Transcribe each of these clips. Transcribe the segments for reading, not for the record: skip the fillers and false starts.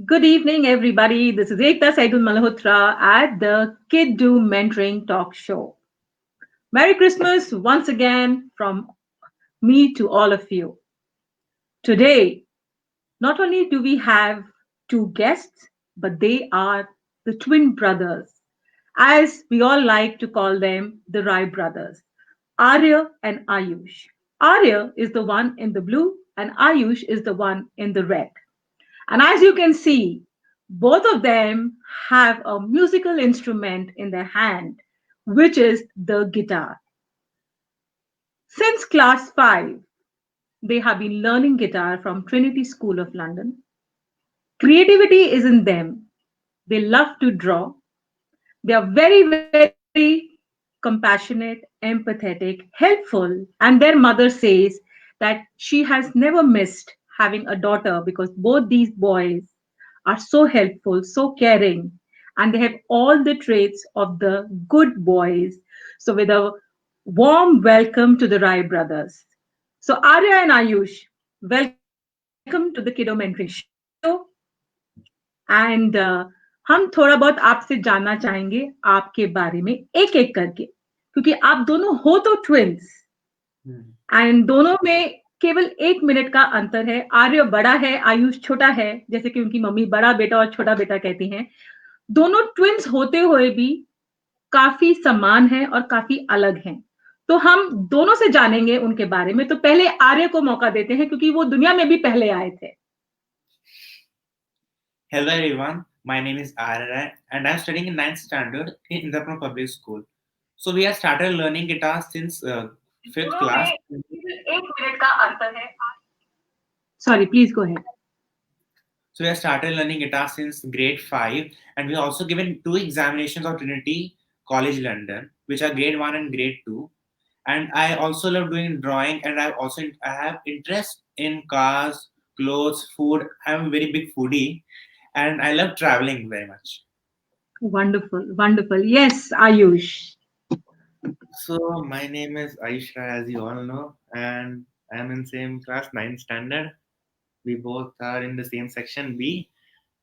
Good evening, everybody. This is Ekta Saidul Malhotra at the Kid Do Mentoring Talk Show. Merry Christmas once again from me to all of you. Today, not only do we have two guests, but they are the twin brothers, as we all like to call them, the Rai brothers, Arya and Ayush. Arya is the one in the blue, and Ayush is the one in the red. And as you can see, both of them have a musical instrument in their hand, which is the guitar. Since class 5, they have been learning guitar from Trinity School of London. Creativity is in them. They love to draw. They are very compassionate, empathetic, helpful, and their mother says that she has never missed having a daughter because both these boys are so helpful, so caring, and they have all the traits of the good boys. So, with a warm welcome to the Rai brothers. So, Arya and Ayush, welcome to the Kiddo Mentoring Show. And हम थोड़ा बहुत आपसे जानना चाहेंगे आपके बारे में एक एक करके क्योंकि आप दोनों हो तो ट्विंस एंड दोनों में केवल 1 मिनट का अंतर है आर्य बड़ा है आयुष छोटा है जैसे कि उनकी मम्मी बड़ा बेटा और छोटा बेटा कहती हैं दोनों ट्विंस होते हुए भी काफी समान हैं और काफी अलग हैं तो हम दोनों से जानेंगे उनके बारे में तो पहले आर्य को मौका देते हैं क्योंकि वो दुनिया में भी पहले आए थे Hello everyone, my name is Arya and I'm studying in 9th standard in Indrapur Public School. So we have started learning guitar since 5th class. Sorry, please go ahead. So we have started learning guitar since grade 5 and we also given 2 examinations of Trinity College London, which are grade 1 and grade 2. And I also love doing drawing and I have interest in cars, clothes, food. I'm a very big foodie and I love traveling very much. Wonderful, wonderful. Yes, Ayush. So my name is Aisha, as you all know, and I'm in same class, 9th standard. We both are in the same section B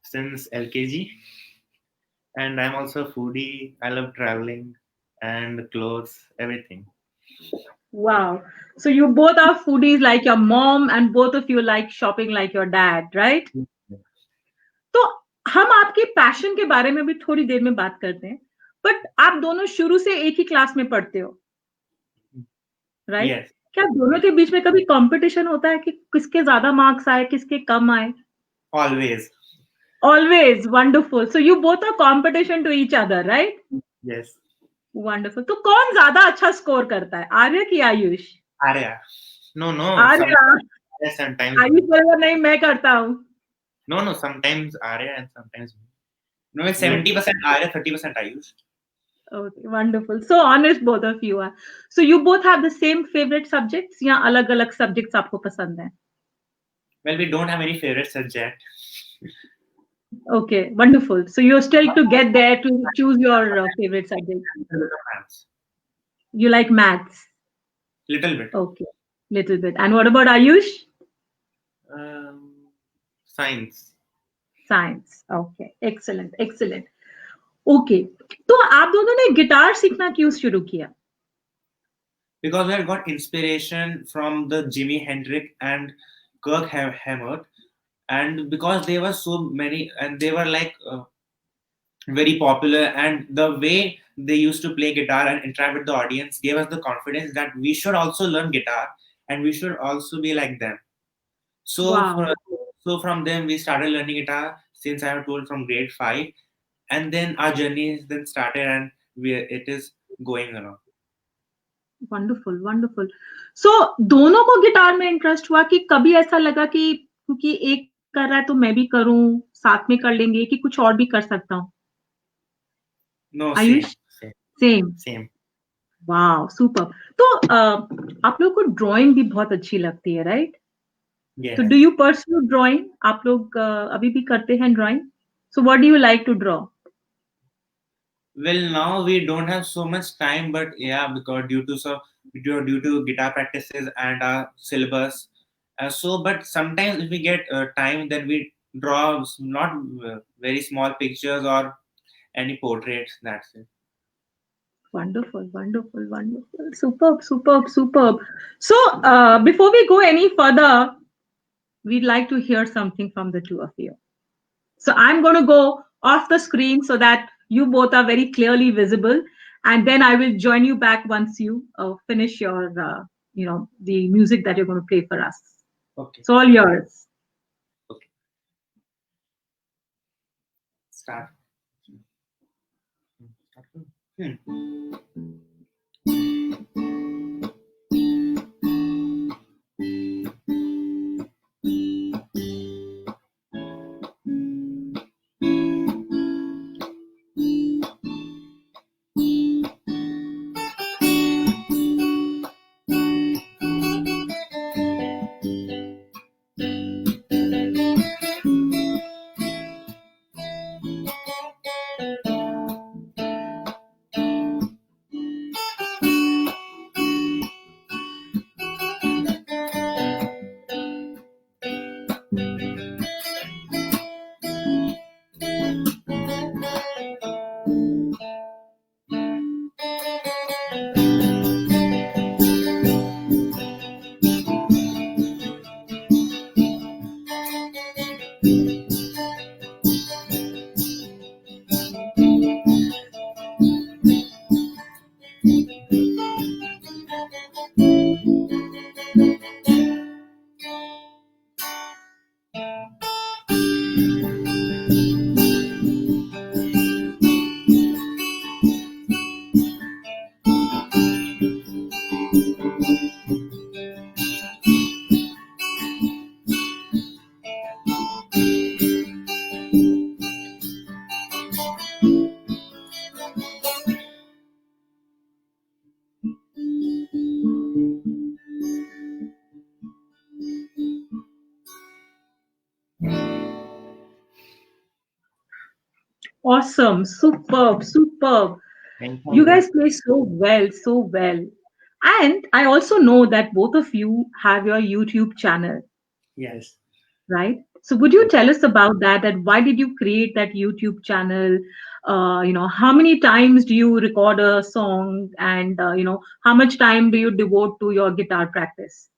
since LKG, and I'm also a foodie. I love traveling and clothes, everything. Wow. So you both are foodies like your mom and both of you like shopping like your dad, right? तो हम आपके passion के बारे में भी थोड़ी देर में बात करते हैं बट आप दोनों शुरू से एक ही क्लास में पढ़ते हो राइट Yes, क्या दोनों के बीच में कभी कंपटीशन होता है कि किसके ज्यादा मार्क्स आए किसके कम आए always. Always wonderful so you both are competition to each other right Yes, wonderful तो कौन ज्यादा अच्छा स्कोर करता है आर्य की आयुष Arya. No, no. आर्य Sometimes. आयुष बराबर नहीं मैं करता हूँ No, no. Sometimes Arya and sometimes me. No, it's 70% Arya, 30% I use. Okay, wonderful. So honest both of you are. So you both have the same favorite subjects या अलग-अलग subjects आपको पसंद हैं? Well, we don't have any favorite subject. Okay, wonderful. So you're still to get there to choose your favorite subject. Maths. You like maths? Little bit. Okay, little bit. And what about Ayush? Science. Science. Okay, excellent, excellent. Okay, तो आप दोनों ने guitar सीखना क्यों शुरू किया? Because we had got inspiration from the Jimi Hendrix and Kirk Hammett, and because they were so many and they were like very popular, and the way they used to play guitar and interact with the audience gave us the confidence that we should also learn guitar and we should also be like them. So, Wow. so from them we started learning guitar since I have told from grade 5, and then our journey then started and it is going around. Wonderful wonderful so दोनों को guitar में interest हुआ कि कभी ऐसा लगा कि क्योंकि एक कर रहा है तो मैं भी करूं साथ में कर लेंगे कि कुछ और भी कर सकता हूं No, Ayush same same. Wow super तो आप लोग को ड्राइंग भी बहुत अच्छी लगती है राइट Yes. तो डू यू परस्यू ड्राइंग आप लोग अभी भी करते हैं drawing so what do you like to draw Well, now we don't have so much time, but yeah, because due to guitar practices and our syllabus. So, but sometimes if we get time, then we draw not very small pictures or any portraits. That's it. Wonderful, wonderful, wonderful. Superb, superb, superb. So, before we go any further, we'd like to hear something from the two of you. So, I'm going to go off the screen so that you both are very clearly visible, and then I will join you back once you finish your, the music that you're going to play for us. Okay. It's all yours. Okay. Start. Hmm. Awesome, superb, superb. Thank You you. guys play so well, so well. And I also know that both of you have your YouTube channel, Yes. right? So would you tell us about that? That why did you create that YouTube channel? How many times do you record a song, and how much time do you devote to your guitar practice?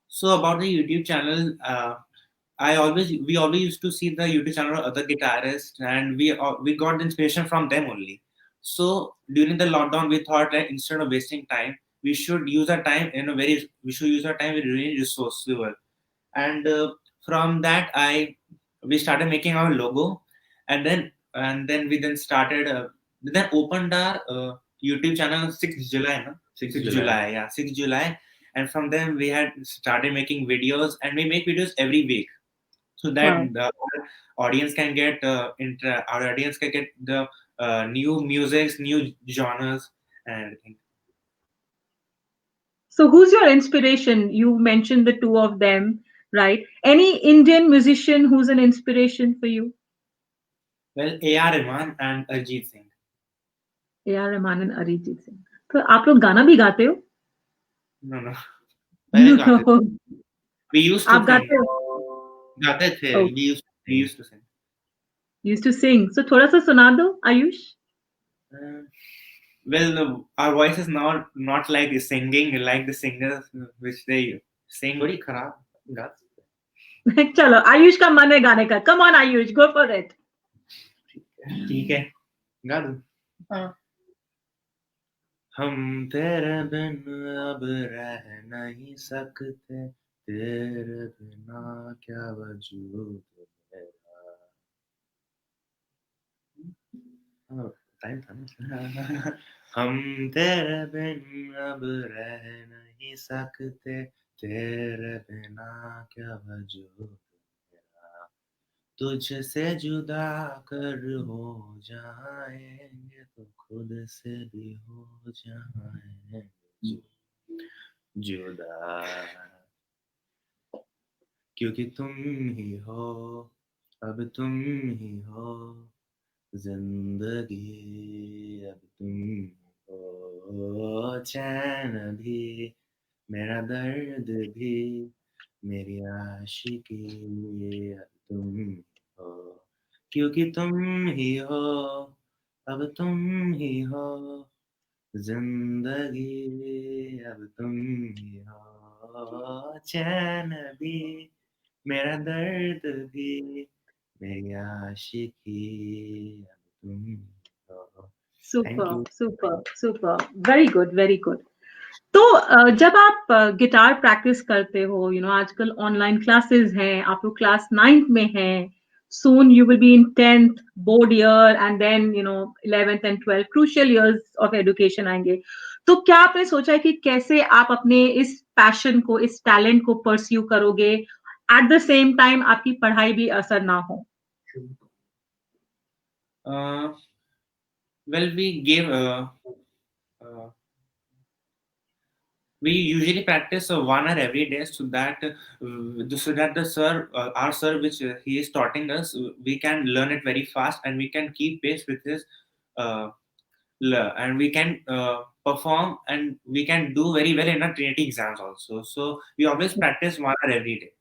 So about the YouTube channel, we always used to see the YouTube channel of other guitarists, and we got the inspiration from them only. So during the lockdown, we thought that instead of wasting time, we should use our time very resourceful. And from that, I we started making our logo, and then we then started we then opened our YouTube channel 6th July, no? 6th July, yeah, 6th July. And from then we had started making videos, and we make videos every week so that Wow. our audience can get the new musics, new genres, and everything. So who's your inspiration? You mentioned the two of them, right? Any Indian musician who's an inspiration for you? Well, A.R. Rahman and Arjit Singh. A R Rahman and Arijit Singh. तो आप लोग गाना भी गाते हो? No, no. पहले गाते थे. We used to आप sing. गाते हो? गाते थे. Oh, We used to sing. used to sing. So थोड़ा सा सुना दो, Ayush. Uh, well, our voice is not like the singing like the singers which they sing. बड़ी खराब गा. चलो, आयुष का मन है गाने का. Come on, Ayush, go for it. ठीक है, गा दूं. हाँ. हम तेरे बिन अब रह नहीं सकते, तेरे बिना क्या वजूद मेरा. टाइम था ना. हम तेरे बिन अब रह नहीं सकते, तेरे बिना क्या वजूद मेरा. तुझसे जुदा कर हो जाएंगे तो खुद से भी हो जाएंगे जुदा, क्योंकि तुम ही हो, अब तुम ही हो जिंदगी, अब तुम हो चैन भी, मेरा दर्द भी, मेरी आशिकी, अब तुम हो, क्योंकि तुम ही हो, अब तुम ही हो, जिंदगी अब तुम ही हो, चैन भी, मेरा दर्द भी, मेरी आशिकी अब तुम ही हो. Thank super you. Super super, very good very good. तो जब आप गिटार प्रैक्टिस करते हो, आजकल ऑनलाइन क्लासेस हैं, आप लोग क्लास 9th में हैं, soon you will be in 10th board year, and then 11th and 12th crucial years of education आएंगे। तो क्या आपने सोचा है कि कैसे आप अपने इस पैशन को, इस टैलेंट को परस्यू करोगे, एट द सेम टाइम आपकी पढ़ाई भी असर ना हो? Uh, well, uh, we usually practice 1 hour every day, so that the sir, our sir, which he is taughting us, we can learn it very fast, and we can keep pace with his, uh, and we can perform, and we can do very well in our Trinity exams also. So we always practice 1 hour every day,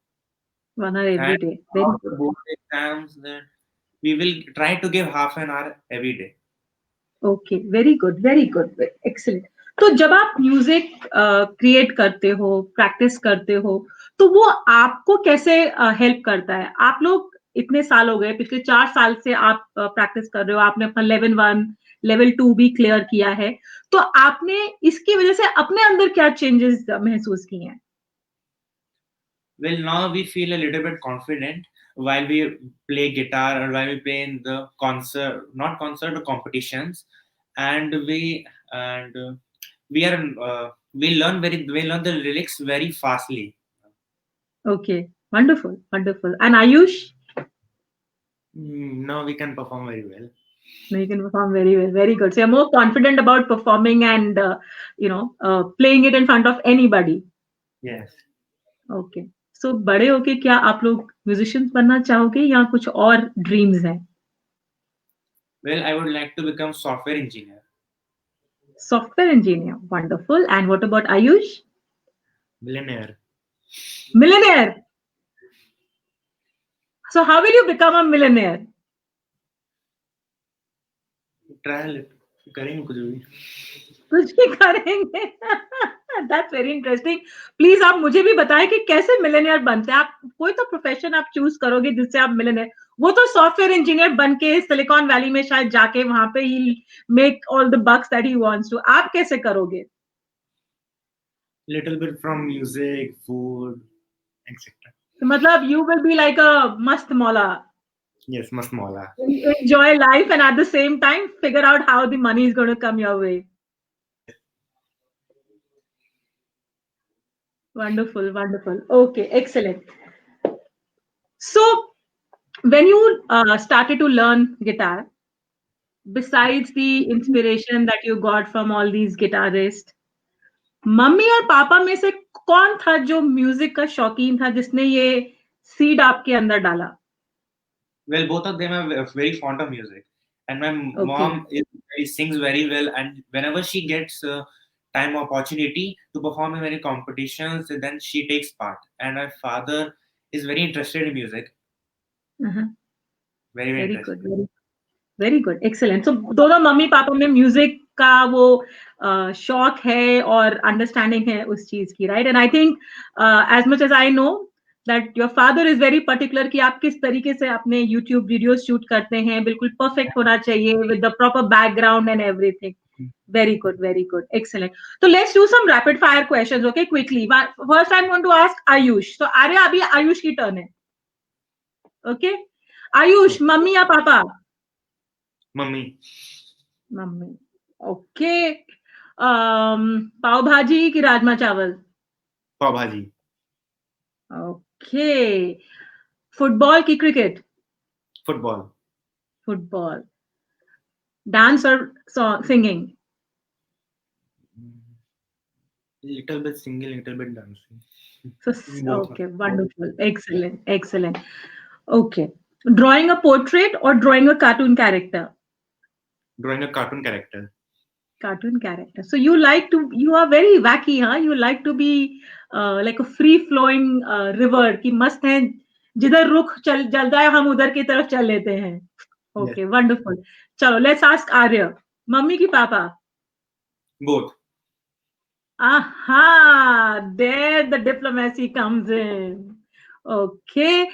1 hour and every day, very after good. board exams, then we will try to give half an hour every day. Okay, very good, excellent. तो जब आप music create करते हो, practice करते हो, तो वो आपको कैसे हेल्प करता है? आप लोग इतने साल हो गए, पिछले 4 साल से आप प्रैक्टिस कर रहे हो, आपने अपना लेवल 1 लेवल 2 भी क्लियर किया है, तो आपने इसकी वजह से अपने अंदर क्या चेंजेस महसूस किए हैं? Well, now we feel a little bit confident while we play guitar, or while we play in the concert, not concert, but competitions, and we are we learn the lyrics very fastly. Okay, wonderful wonderful. And Ayush? Now we can perform very well. No, you can perform very well. Very good. So you're more confident about performing and playing it in front of anybody. Yes. Okay. So बड़े होके क्या आप लोग musicians बनना चाहोगे या कुछ और ड्रीम्स हैं? Well, I would like to become software engineer. Software engineer. Wonderful. And what about Ayush? Millionaire. Millionaire. So how will you become a millionaire? Trial it. करेंगे कुछ भी. कुछ भी करेंगे। That's very interesting. प्लीज आप मुझे भी बताएं कि कैसे मिलियनेयर बनते हैं। आप कोई तो प्रोफेशन आप चूज करोगे जिससे आप मिलियनेयर, वो तो सॉफ्टवेयर इंजीनियर बन के सिलिकॉन वैली में शायद जाके वहां पे ही make all the bucks that he wants to. आप कैसे करोगे? Little bit from music, food, etc. तो मतलब यू विल बी लाइक अ मस्त मौला, Yes, must mola. enjoy life and at the same time figure out how the money is going to come your way. Wonderful, wonderful. Okay, excellent. So when you started to learn guitar, besides the inspiration that you got from all these guitarists, mummy और पापा में से कौन था जो music का शौकीन था, जिसने ये सीड आपके अंदर डाला? Well, both of them are very fond of music, and my okay, mom sings very well. And whenever she gets time opportunity to perform in many competitions, then she takes part. And my father is very interested in music, very very very interested. Good, very good, excellent. So दोनों मम्मी पापा में music का वो शौक है और understanding है उस चीज की, right? And I think as much as I know that your father is very particular कि आप किस तरीके से अपने यूट्यूब वीडियो शूट करते हैं, बिल्कुल परफेक्ट होना चाहिए with the proper background and everything. Very good, excellent. तो let's do some rapid fire questions, okay, quickly. First I am going to ask Ayush. तो आर्या, अभी आयुष की टर्न है, ओके? आयुष, मम्मी या पापा? Mummy, mummy. ओके। पाव भाजी की rajma chawal? pav bhaji, okay. Football की क्रिकेट? football, football. डांस और singing? little bit singing, little bit dancing. Both. Okay, wonderful, excellent excellent. Okay, drawing a portrait और drawing a cartoon character? Drawing a cartoon character. Cartoon character. So you are very wacky, huh? You like to be like a free flowing river कि मस्त है, जिधर रुख चल जलता है हम उधर की तरफ चल लेते हैं. Yes. Okay, wonderful. चलो, let's ask Arya. मम्मी की पापा? Both. Aha, there the diplomacy comes in. Okay.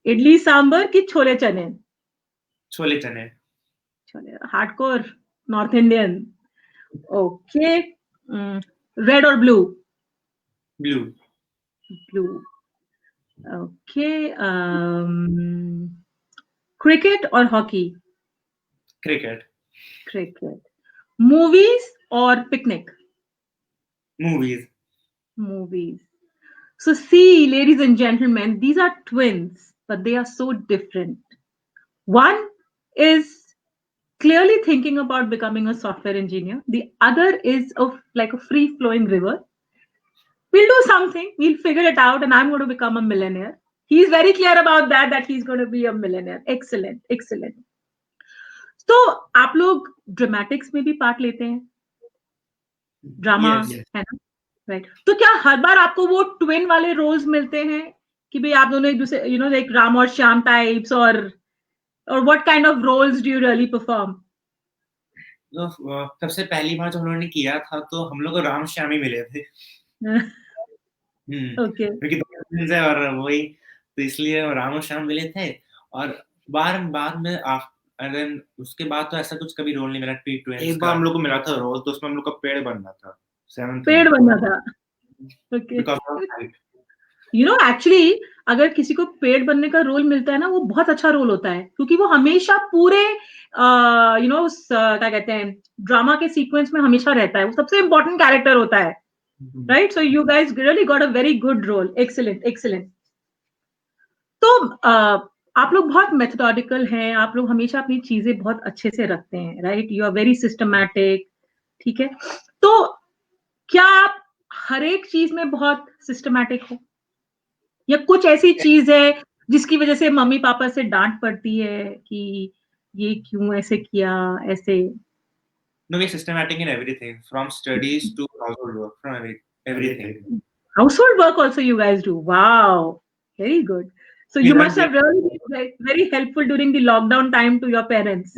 Idli sambar की छोले चने? Chole chane. Chole, hardcore North Indian. Okay. Red or blue? Blue. Blue. Okay. Cricket or hockey? Cricket. Cricket. Movies or picnic? Movies. Movies. So, see, ladies and gentlemen, these are twins, but they are so different. One is clearly thinking about becoming a software engineer. The other is of like a free flowing river. We'll do something, we'll figure it out, and I'm going to become a millionaire. He's very clear about that he's going to be a millionaire. Excellent, excellent. तो आप लोग dramatics में भी part लेते हैं, drama Yes. है ना, right? तो क्या हर बार आपको वो ट्विन वाले रोल्स मिलते हैं कि भाई आप दोनों एक दूसरे, यू नो, लाइक राम और श्याम टाइप्स, और what kind of roles do you really perform? तो सबसे पहली बार जब हम लोगों ने किया था तो हम लोग को राम श्याम ही मिले थे. ओके. क्योंकि दो twins है और वही, तो इसलिए राम और श्याम मिले थे. और बाद में and then उसके बाद तो ऐसा कुछ कभी रोल नहीं मिला twins एक बार हम लोग को मिला था रोल, तो उसमें हम लोग का पेड़ बनना था. 7th पेड़ बनना था. Okay. because of height. You know, actually अगर किसी को पेड़ बनने का रोल मिलता है ना, वो बहुत अच्छा रोल होता है, क्योंकि वो हमेशा पूरे यू नो क्या कहते हैं, ड्रामा के सीक्वेंस में हमेशा रहता है, वो सबसे इंपॉर्टेंट कैरेक्टर होता है, right? So you guys really got a very good role. Excellent, excellent. तो आप लोग बहुत मेथोडॉटिकल हैं, आप लोग हमेशा अपनी चीजें बहुत अच्छे से रखते हैं, right? You are very systematic, ठीक है? तो क्या आप हर एक चीज में बहुत सिस्टमैटिक हो, या कुछ ऐसी चीज है जिसकी वजह से मम्मी पापा से डांट पड़ती है कि ये क्यों ऐसे किया, ऐसे? No, we're systematic in everything, from studies to household work, from everything. Household work also you guys do? Wow, very good. So We you run must have really been very helpful during the lockdown time to your parents.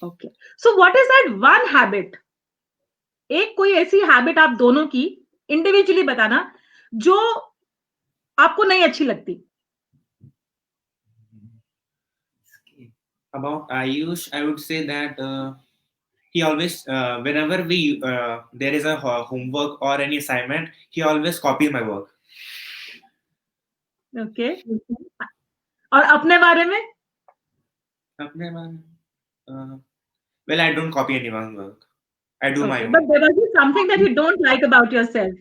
Okay. So what is that one habit? एक कोई ऐसी habit आप दोनों की individually बताना जो आपको नहीं अच्छी लगती. About Ayush, I would say that he always, whenever there is a homework or any assignment, he always copies my work. Okay. और अपने बारे में? Well, I don't copy anyone's work. I do my own. But there was something that you don't like about yourself.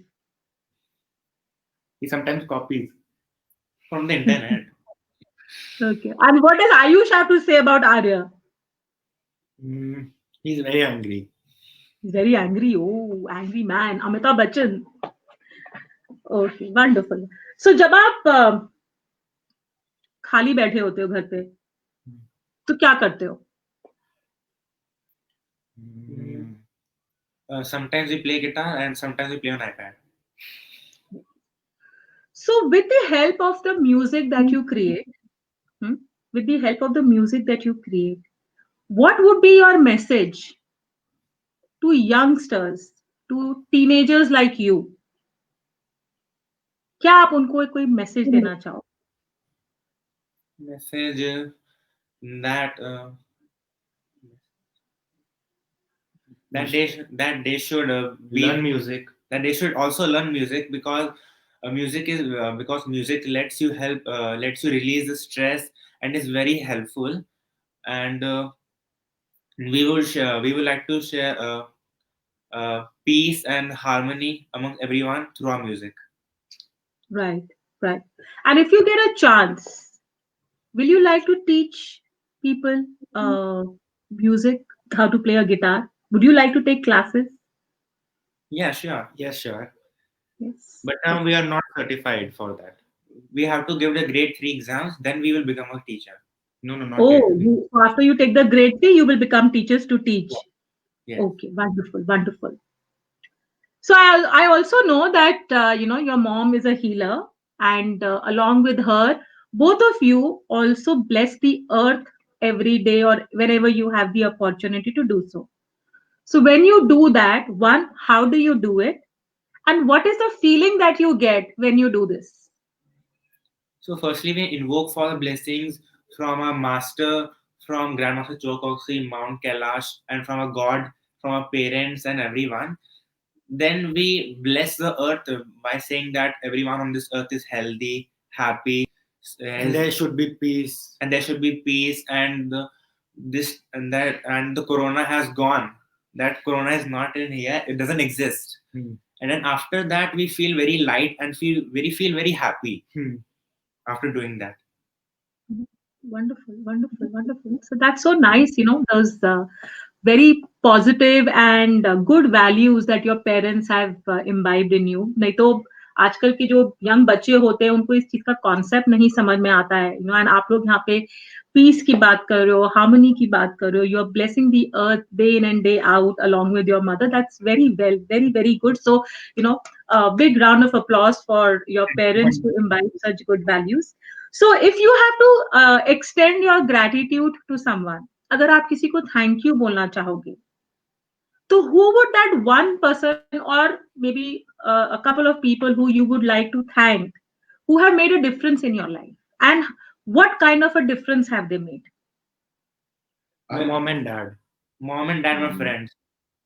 He sometimes copies From the internet. Okay. And what does Ayush have to say about Arya? He's very angry. He's very angry. Oh, angry man. Amitabh Bachchan. Okay, wonderful. So जब आप खाली बैठे होते हो घर पे, तो क्या करते हो? Sometimes we play guitar and sometimes we play on iPad. So with the help of the music that you create, with the help of the music that you create, what would be your message to youngsters, to teenagers like you? क्या आप उनको कोई message देना चाहो? Message that they should Learn music. That they should also learn music, because music lets you release the stress and is very helpful. And we would like to share peace and harmony among everyone through our music. Right, right. And if you get a chance, will you like to teach people music, how to play a guitar? Would you like to take classes? Yeah, sure. Yes, sure. Yes. But now we are not certified for that. We have to give the grade 3 exams, then we will become a teacher. No, not Oh, yet. so after you take the grade 3, you will become teachers to teach. Yes. Okay, wonderful, wonderful. So I also know that your mom is a healer, and along with her, both of you also bless the earth every day or whenever you have the opportunity to do so. So when you do that, one, how do you do it? And what is the feeling that you get when you do this? So firstly, we invoke for the blessings from our master, from Grandmaster Chokoksi, Mount Kailash, and from a god, from our parents and everyone. Then we bless the earth by saying that everyone on this earth is healthy, happy, And there should be peace. and there should be peace, and this and that, and the corona has gone. That corona is not in here; it doesn't exist. Hmm. And then after that, we feel very light and feel very happy Hmm. after doing that. Wonderful, wonderful, wonderful. So that's so nice, those very positive and good values that your parents have imbibed in you. नहीं तो आजकल के जो young बच्चे होते हैं उनको इस चीज का कॉन्सेप्ट नहीं समझ में आता है, एंड आप लोग यहाँ पे पीस की बात कर रहे हो, हार्मनी की बात कर रहे हो, you are blessing the earth day in and day out along with your mother. That's very well, very very good. So a big round of applause for your parents to imbibe such good values. So if you have to extend your gratitude to someone, अगर आप किसी को thank you बोलना चाहोगे, तो who would that one person or maybe a couple of people who you would like to thank who have made a difference in your life, and what kind of a difference have they made? Our mom and dad. Mom and dad, my Mhm. friends.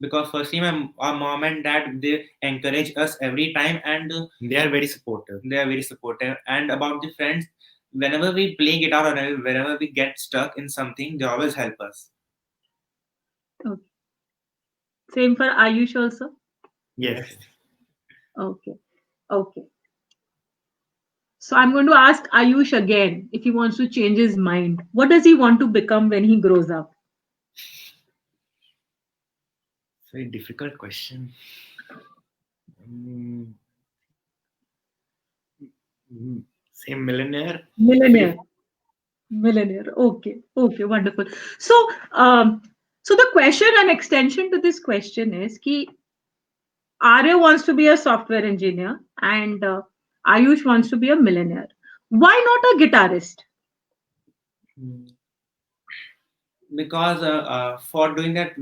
Because firstly, our mom and dad, they encourage us every time, and They are very supportive. they are very supportive. And about the friends, whenever we play guitar or whenever we get stuck in something, they always help us. Okay. Same for Ayush also. Yes. Okay. Okay. So I'm going to ask Ayush again if he wants to change his mind. What does he want to become when he grows up? Very difficult question. Mm, Say millionaire. Millionaire. Millionaire. Okay. Okay. Wonderful. So, so the question and extension to this question is ki Arya wants to be a software engineer and Ayush wants to be a millionaire. Why not a guitarist? Mm, Because for doing that,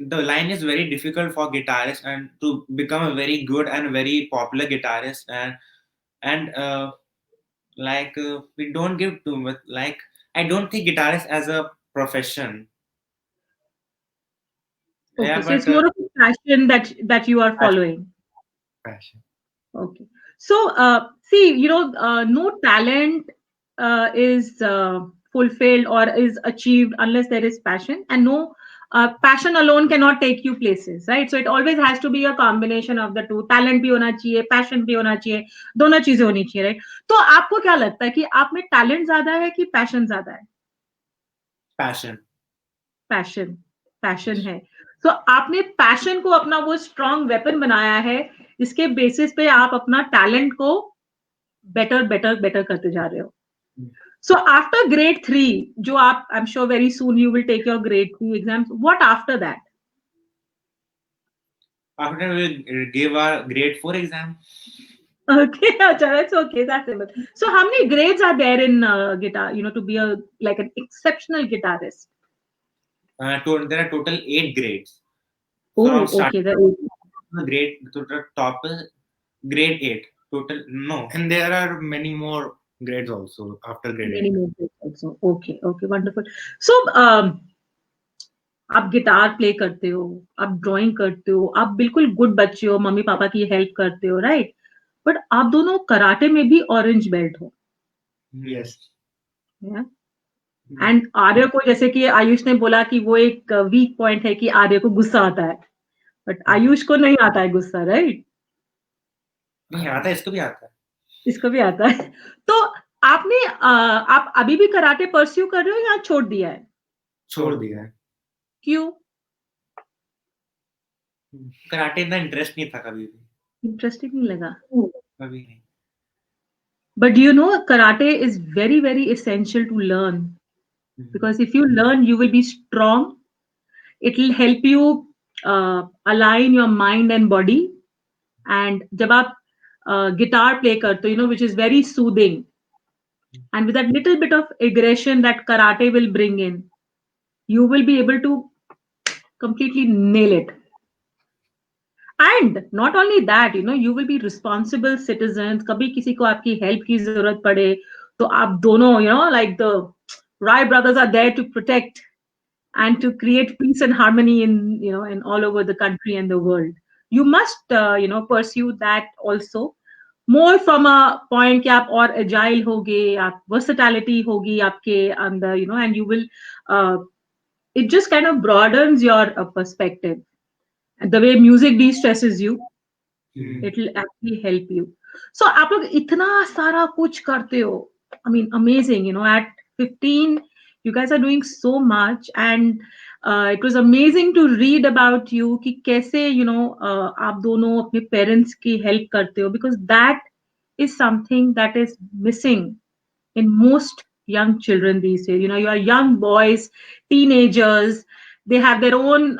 the line is very difficult for guitarists, and to become a very good and very popular guitarist, and we don't give too much. Like, I don't think guitarist as a profession. Okay, Yeah, so it's but more of a passion that you are following. passion. Okay. So, see, no talent is fulfilled or is achieved unless there is passion, and no passion alone cannot take you places, right? So it always has to be a combination of the two. Talent भी होना चाहिए, passion भी होना चाहिए, दोनों चीजें होनी चाहिए, right? तो आपको क्या लगता है कि आप में talent ज्यादा है कि passion ज्यादा है? passion. पैशन, पैशन है। तो आपने पैशन को अपना वो स्ट्रॉन्ग वेपन बनाया है, इसके बेसिस पे आप अपना टैलेंट को बेटर बेटर बेटर करते जा रहे हो। सो आफ्टर ग्रेड 3, जो आप, I am sure very soon you will take your grade 3 exams, what after that? After we give our grade 4 exam, Okay, acha, that's okay, that's simple. So how many grades are there in guitar, to be a like an exceptional guitarist? there are total 8 grades. Oh, From start okay, the grade to the top is grade 8. Total no. And there are many more grades also after grade many 8. more grades also. Okay, okay, wonderful. So आप guitar play करते हो, आप drawing करते हो, आप बिल्कुल good बच्चे हो, मम्मी पापा की हेल्प करते हो, राइट? बट आप दोनों कराटे में भी ऑरेंज बेल्ट हो, Yes. एंड आर्य को, जैसे कि आयुष ने बोला कि वो एक वीक पॉइंट है कि आर्य को गुस्सा आता है, बट आयुष को नहीं आता है गुस्सा, राइट? नहीं आता है, इसको भी आता है. इसको भी आता है। तो आपने आप अभी भी कराटे परस्यू कर रहे हो या छोड़ दिया है? छोड़ दिया है. क्यों? कराटे इतना इंटरेस्ट नहीं था कभी भी. इंटरेस्टिंग नहीं लगा? कभी नहीं. But karate is very, very essential to learn, because if you learn, you will be strong. It will help you align your mind and body. And जब आप guitar play karte ho, which is very soothing, and with that little bit of aggression that karate will bring in, you will be able to completely nail it. And not only that, you will be responsible citizens. कभी किसी को आपकी help की जरूरत पड़े तो आप दोनों, like the Rai brothers are there to protect and to create peace and harmony in all over the country and the world. You must pursue that also, more from a point कि आप और agile होगे, आप versatility होगी आपके अंदर, and you will it just kind of broadens your perspective. The way music de-stresses you, it will actually help you. So आप लोग इतना सारा कुछ करते हो. I mean, amazing. At 15, you guys are doing so much, and it was amazing to read about you कि कैसे आप दोनों अपने parents की help करते हो, because that is something that is missing in most young children these days. You are young boys, teenagers, they have their own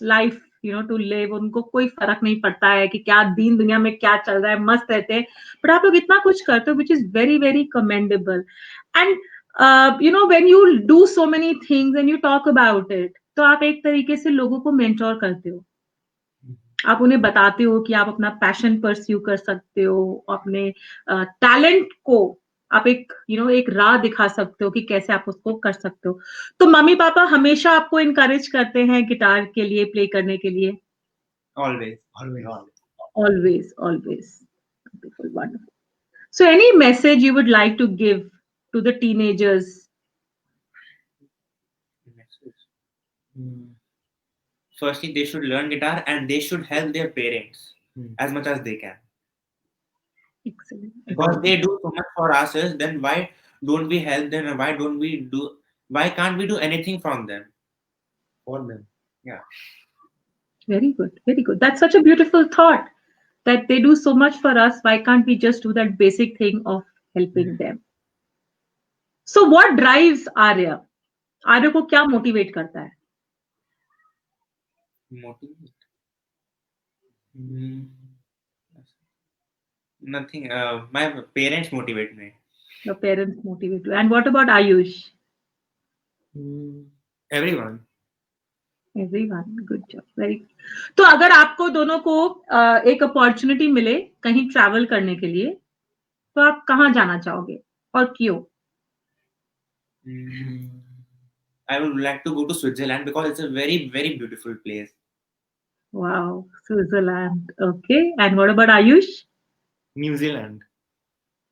life to live. उनको कोई फर्क नहीं पड़ता है कि क्या दीन दुनिया में क्या चल रहा है, मस्त रहते हैं. But आप लोग इतना कुछ करते हो, which is very very commendable. And when you do so many things and you talk about it, तो आप एक तरीके से लोगों को mentor करते हो. आप उन्हें बताते हो कि आप अपना पैशन परस्यू कर सकते हो, अपने टैलेंट को आप एक राह दिखा सकते हो कि कैसे आप उसको कर सकते हो. तो मम्मी पापा हमेशा आपको इनकरेज करते हैं गिटार के लिए, प्ले करने के लिए? Always. Always. Wonderful, wonderful. So any message you would like to give to the teenagers? Firstly, they should learn guitar and they should help their parents as much as they can. Excellent. Because they do so much for us, then why don't we help them, and why can't we do anything from them? For them. Yeah. Very good, very good. That's such a beautiful thought, that they do so much for us. Why can't we just do that basic thing of helping them? So what drives Arya? Arya को क्या motivate करता है? Motivate? Nothing. My parents motivate me. Your parents motivate you. And what about Ayush? Everyone. Good job. Very good. तो अगर आपको दोनों को एक अपॉर्चुनिटी मिले कहीं ट्रैवल करने के लिए, तो आप कहाँ जाना चाहोगे और क्यों? I would like to go to Switzerland because it's a very very beautiful place. Wow, Switzerland. Okay. And what about Ayush? New Zealand.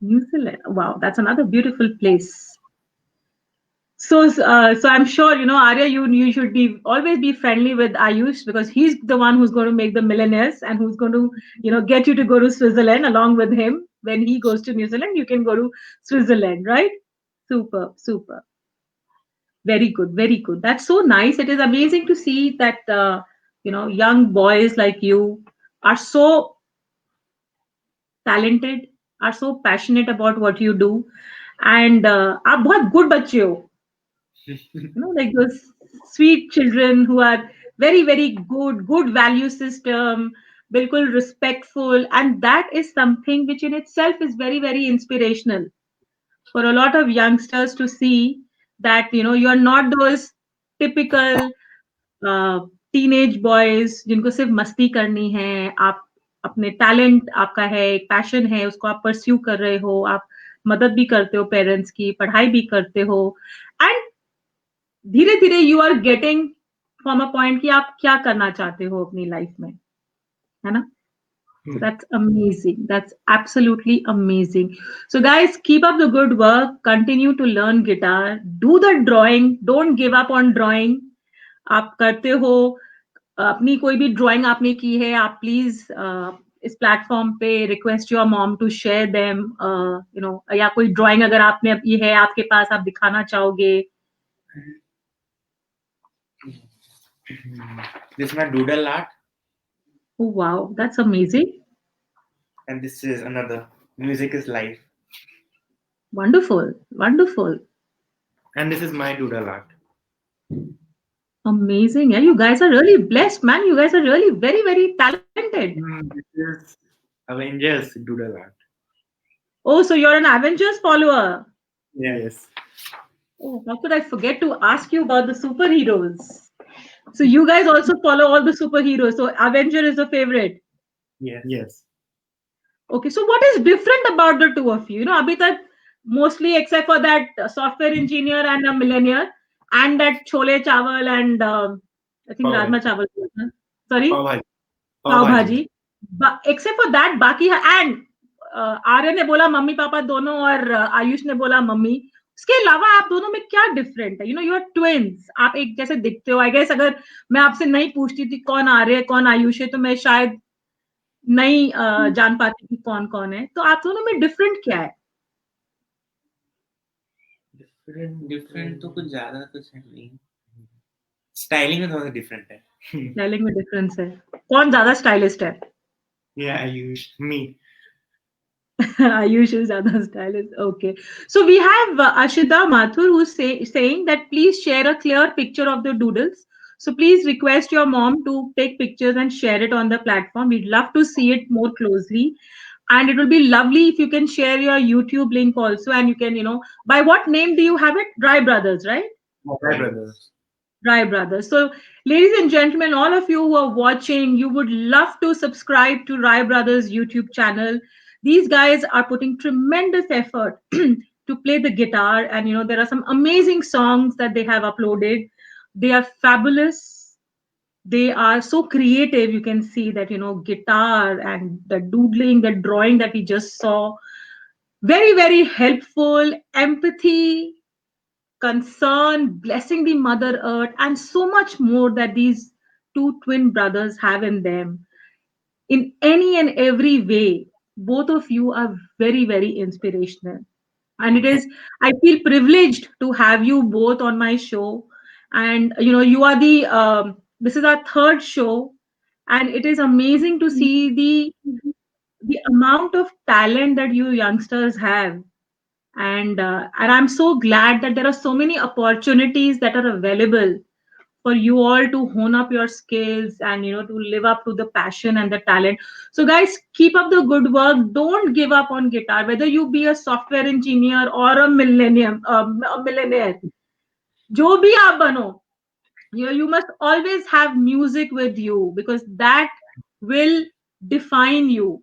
New Zealand. Wow, that's another beautiful place. So I'm sure Arya, you should always be friendly with Ayush, because he's the one who's going to make the millionaires and who's going to get you to go to Switzerland along with him. When he goes to New Zealand, you can go to Switzerland, right? Super. Very good, very good. That's so nice. It is amazing to see that young boys like you are so talented, are so passionate about what you do, and आप बहुत good बच्चे हो. Like those sweet children who are very very good value system, bilkul respectful, and that is something which in itself is very very inspirational for a lot of youngsters to see that you are not those typical teenage boys जिनको सिर्फ मस्ती करनी है. आप अपने talent आपका है, एक पैशन है, उसको आप परस्यू कर रहे हो, आप मदद भी करते हो पेरेंट्स की, पढ़ाई भी करते हो, एंड धीरे धीरे you are getting from a point कि आप क्या करना चाहते हो अपनी लाइफ में, है ना? So that's amazing. That's absolutely amazing. So guys, keep up the good work. Continue to learn guitar. Do the drawing. Don't give up on drawing. आप करते हो, अपनी कोई भी ड्राइंग आपने की है, आप प्लीज इस प्लेटफॉर्म पे request your mom to share them, या कोई ड्राइंग अगर आपने ये है आपके पास, आप दिखाना चाहोगे? This is my doodle art. Oh wow, that's amazing. And this is another Music is Life. Wonderful. And this is my doodle art. Amazing. Yeah, you guys are really blessed, man. You guys are really very very talented. This is Avengers doodle art. Oh, so you're an Avengers follower. Yes. Oh, how could I forget to ask you about the superheroes? So you guys also follow all the superheroes. So Avenger is a favorite. Yes. Yes. Okay, so what is different about the two of you? You know, abhi tak mostly except for that software engineer and a millionaire and that chole chawal and I think Pav rajma bhaji. chawal. Sorry, Pav bhaji. Pav pav bhaji. bhaji. Except for that, बाकी and आर्य ने बोला mummy papa दोनों और आयुष ने बोला mummy. उसके अलावा आप दोनों में क्या डिफरेंट है? You know you are twins, आप एक जैसे दिखते हो. आई गेस अगर मैं आपसे नहीं पूछती थी कौन आर्य है कौन आयुष है तो मैं शायद नहीं जान पाती थी कौन कौन है. तो आप दोनों में डिफरेंट क्या है? डिफरेंट तो कुछ ज्यादा कुछ है नहीं. स्टाइलिंग में थोड़ा डिफरेंट है. स्टाइलिंग में डिफरेंस है. कौन ज्यादा स्टाइलिस्ट है? Yeah, Ayush. Me. Ayush is other stylist. Okay. So we have Ashita Mathur who's saying that please share a clear picture of the doodles. So please request your mom to take pictures and share it on the platform. We'd love to see it more closely. And it will be lovely if you can share your YouTube link also. And you can, you know, by what name do you have it? Rai Brothers, right? My brothers. Rai Brothers. So, ladies and gentlemen, all of you who are watching, you would love to subscribe to Rai Brothers YouTube channel. These guys are putting tremendous effort to play the guitar, and you know there are some amazing songs that they have uploaded. They are fabulous. They are so creative. You can see that you know guitar and the doodling, the drawing that we just saw. Very very helpful. Empathy, concern, blessing the Mother Earth, and so much more that these two twin brothers have in them. In any and every way, both of you are very, very inspirational. And it is, I feel privileged to have you both on my show. And, you know, you are this is our third show. And it is amazing to see the amount of talent that you youngsters have, and I'm so glad that there are so many opportunities that are available for you all to hone up your skills and you know to live up to the passion and the talent. So guys, keep up the good work. Don't give up on guitar, whether you be a software engineer or a a millionaire. जो भी आप बनो, you must always have music with you because that will define you.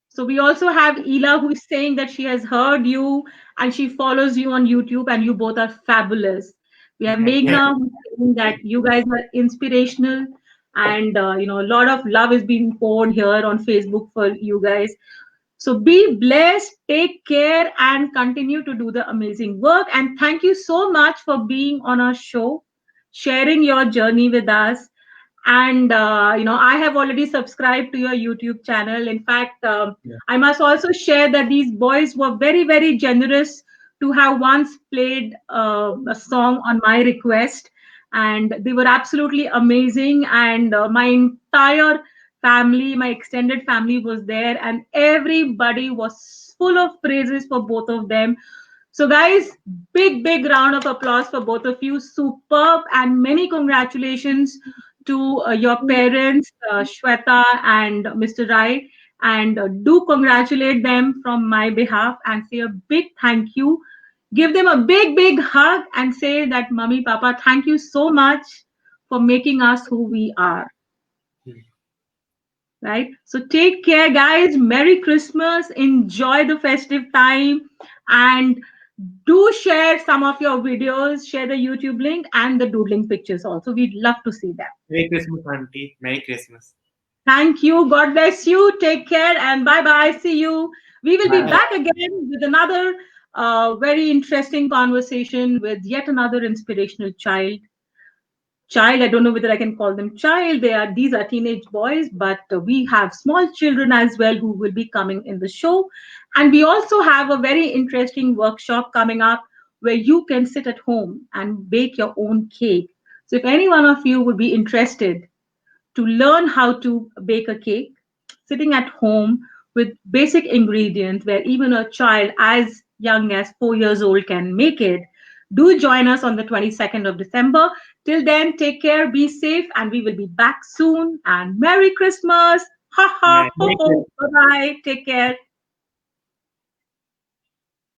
So we also have Ela who is saying that she has heard you and she follows you on YouTube and you both are fabulous. We have Yeah. Meghna who's saying that you guys are inspirational and you know a lot of love is being poured here on Facebook for you guys. So be blessed, take care, and continue to do the amazing work. And thank you so much for being on our show, sharing your journey with us. And you know, I have already subscribed to your YouTube channel. In fact, Yeah. I must also share that these boys were very, very generous to have once played a song on my request, and they were absolutely amazing. And my entire family, my extended family was there, and everybody was full of praises for both of them. So, guys, big, big round of applause for both of you. Superb, and many congratulations to your parents, Shweta and Mr. Rai. And do congratulate them from my behalf and say a big thank you. Give them a big, big hug and say that, Mummy, Papa, thank you so much for making us who we are. Right? So take care, guys. Merry Christmas. Enjoy the festive time. And do share some of your videos, share the YouTube link and the doodling pictures also. We'd love to see them. Merry Christmas, auntie. Merry Christmas. Thank you. God bless you. Take care and bye bye. See you. We will be Bye. back again with another very interesting conversation with yet another inspirational child. I don't know whether I can call them child. These are teenage boys, but we have small children as well who will be coming in the show. And we also have a very interesting workshop coming up where you can sit at home and bake your own cake. So if any one of you would be interested to learn how to bake a cake sitting at home with basic ingredients where even a child as young as 4 years old can make it, do join us on the 22nd of December. Till then, take care, be safe, and we will be back soon. And Merry Christmas, Ha ha, ho Merry ho. Bye bye. Take care.